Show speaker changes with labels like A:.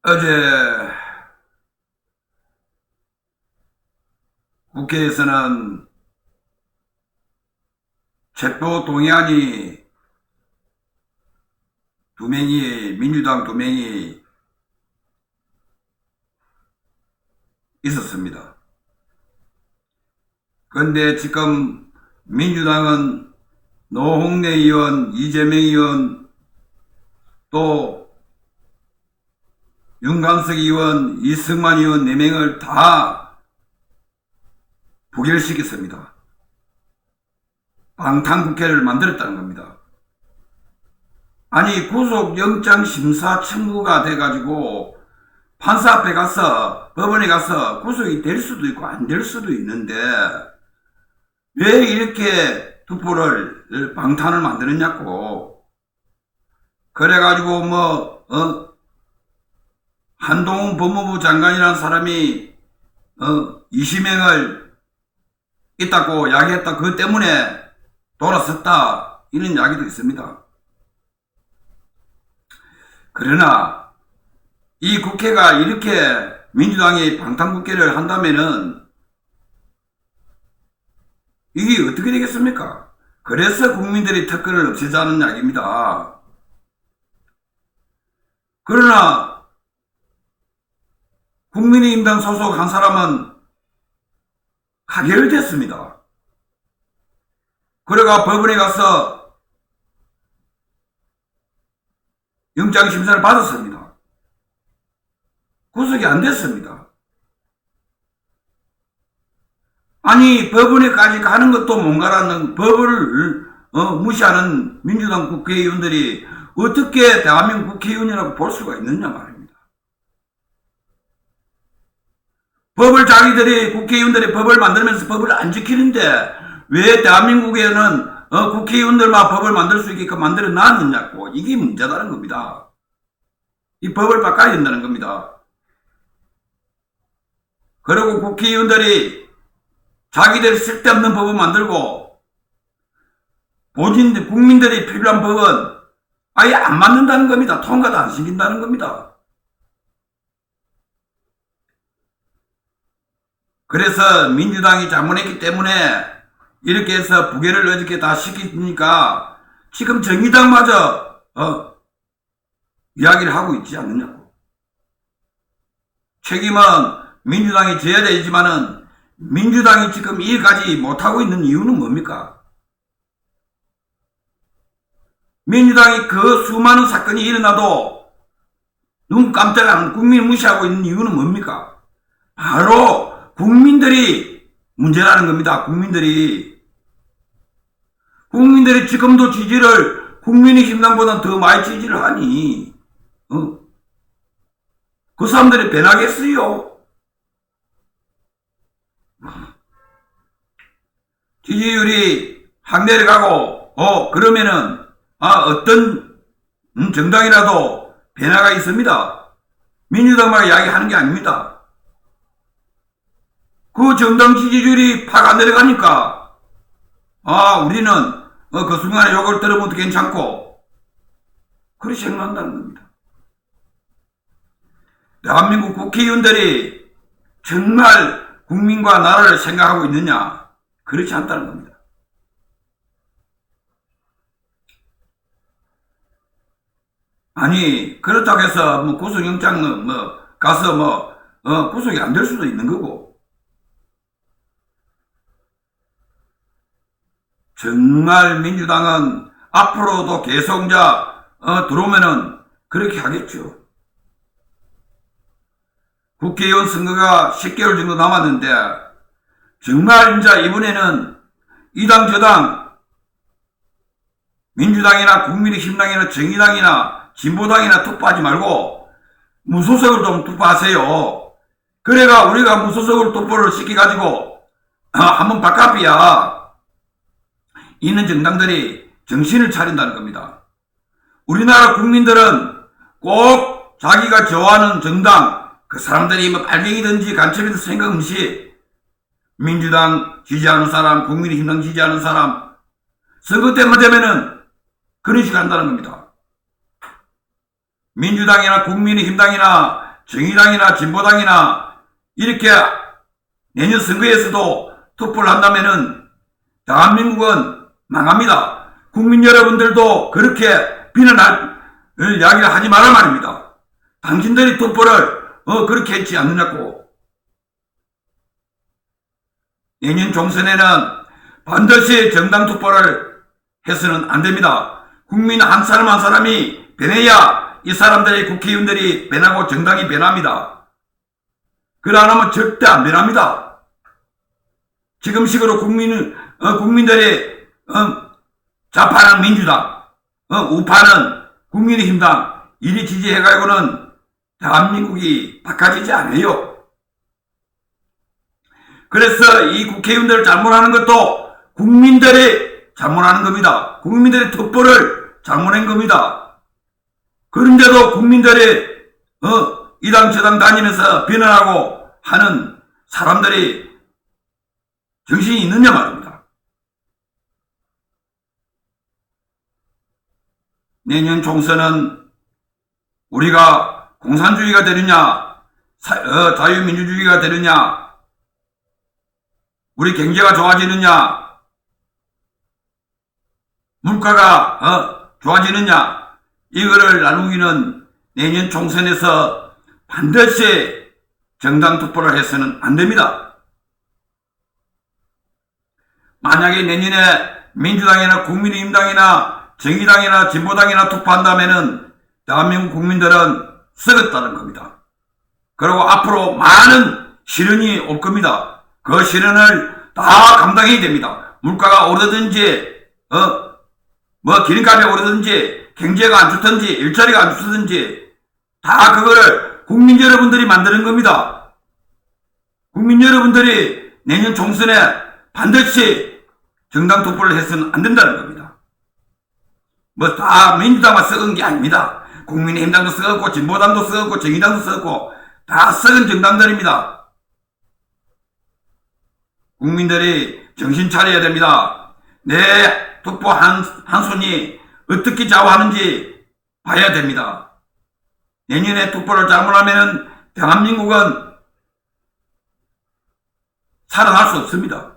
A: 어제 국회에서는 체포 동의안이 민주당 두 명이 있었습니다. 그런데 지금 민주당은 노홍래 의원, 이재명 의원, 또 윤관석 의원, 이승만 의원 4명을 다 부결시켰습니다. 방탄국회를 만들었다는 겁니다. 아니, 구속영장심사 청구가 돼가지고 판사 앞에 가서, 법원에 가서 구속이 될 수도 있고 안 될 수도 있는데 왜 이렇게 투표를 방탄을 만들었냐고. 그래가지고 한동훈 법무부 장관이라는 사람이 20명을 있다고 이야기했다. 그것 때문에 돌아섰다. 이런 이야기도 있습니다. 그러나 이 국회가 이렇게 민주당이 방탄국회를 한다면은 이게 어떻게 되겠습니까? 그래서 국민들이 특권을 없애자는 이야기입니다. 그러나 국민의힘당 소속 한 사람은 가결됐습니다. 그래가 법원에 가서 영장심사를 받았습니다. 구속이 안 됐습니다. 아니, 법원에까지 가는 것도 뭔가라는 법을 무시하는 민주당 국회의원들이 어떻게 대한민국 국회의원이라고 볼 수가 있느냐 말입니다. 국회의원들이 법을 만들면서 법을 안 지키는데 왜 대한민국에는 국회의원들만 법을 만들 수 있게끔 만들어 놨느냐고. 이게 문제다는 겁니다. 이 법을 바꿔야 된다는 겁니다. 그리고 국회의원들이 자기들 쓸데없는 법을 만들고 국민들이 필요한 법은 아예 안 만든다는 겁니다. 통과도 안 시킨다는 겁니다. 그래서 민주당이 잘못했기 때문에 이렇게 해서 부결을 어저께 다 시키니까 지금 정의당마저 이야기를 하고 있지 않느냐고. 책임은 민주당이 져야 되지만은 민주당이 지금 이까지 못하고 있는 이유는 뭡니까? 민주당이 그 수많은 사건이 일어나도 눈 깜짝 안 국민을 무시하고 있는 이유는 뭡니까? 바로 국민들이 문제라는 겁니다. 국민들이 지금도 지지를 국민의힘당보다 더 많이 지지를 하니 그 사람들이 변하겠어요? 지지율이 확 내려가고 그러면은 어떤 정당이라도 변화가 있습니다. 민주당만 이야기하는 게 아닙니다. 그 정당 지지율이 확 안 내려가니까 우리는 그 순간에 욕을 들어봐도 괜찮고 그렇게 생각한다는 겁니다. 대한민국 국회의원들이 정말 국민과 나라를 생각하고 있느냐? 그렇지 않다는 겁니다. 아니, 그렇다고 해서 구속영장은 가서 구속이 안 될 수도 있는 거고. 정말 민주당은 앞으로도 계속 들어오면은 그렇게 하겠죠. 국회의원 선거가 10개월 정도 남았는데 정말 이번에는 이당 저당 민주당이나 국민의힘당이나 정의당이나 진보당이나 투표하지 말고 무소속으로 좀 투표하세요. 그래가 우리가 무소속으로 투표를 시켜가지고 한번 바꿔야 있는 정당들이 정신을 차린다는 겁니다. 우리나라 국민들은 꼭 자기가 좋아하는 정당, 그 사람들이 빨갱이든지 간첩이든지 생각 없이 민주당 지지하는 사람, 국민의힘당 지지하는 사람, 선거 때만 되면은 그런 식으로 한다는 겁니다. 민주당이나 국민의힘당이나 정의당이나 진보당이나 이렇게 내년 선거에서도 투표를 한다면은 대한민국은 망합니다. 국민 여러분들도 그렇게 비난할 이야기를 하지 말란 말입니다. 당신들이 투표를 그렇게 했지 않느냐고. 내년 총선에는 반드시 정당 투표를 해서는 안 됩니다. 국민 한 사람 한 사람이 변해야 이 사람들의 국회의원들이 변하고 정당이 변합니다. 그러 안 하면 절대 안 변합니다. 지금식으로 국민들이 좌파는 민주당, 우파는 국민의힘당 이리 지지해가지고는 대한민국이 바꿔지지 않아요. 그래서 이 국회의원들을 잘못하는 것도 국민들이 잘못하는 겁니다. 국민들의 투표를 잘못한 겁니다. 그런데도 국민들이 이당 저당 다니면서 비난하고 하는 사람들이 정신이 있느냐 말입니다. 내년 총선은 우리가 공산주의가 되느냐 자유민주주의가 되느냐 우리 경제가 좋아지느냐 물가가 좋아지느냐 이거를 나누기는 내년 총선에서 반드시 정당 투표를 해서는 안 됩니다. 만약에 내년에 민주당이나 국민의힘당이나 정의당이나 진보당이나 투표한다면은 대한민국 국민들은 썩었다는 겁니다. 그리고 앞으로 많은 시련이 올 겁니다. 그 시련을 다 감당해야 됩니다. 물가가 오르든지 기름값이 오르든지 경제가 안 좋든지 일자리가 안 좋든지 다 그거를 국민 여러분들이 만드는 겁니다. 국민 여러분들이 내년 총선에 반드시 정당 투표를 해서는 안 된다는 겁니다. 다 민주당만 썩은 게 아닙니다. 국민의힘당도 썩었고 진보당도 썩었고 정의당도 썩었고 다 썩은 정당들입니다. 국민들이 정신 차려야 됩니다. 내 투표 한 손이 어떻게 좌우하는지 봐야 됩니다. 내년에 투표를 잘못하면 대한민국은 살아날 수 없습니다.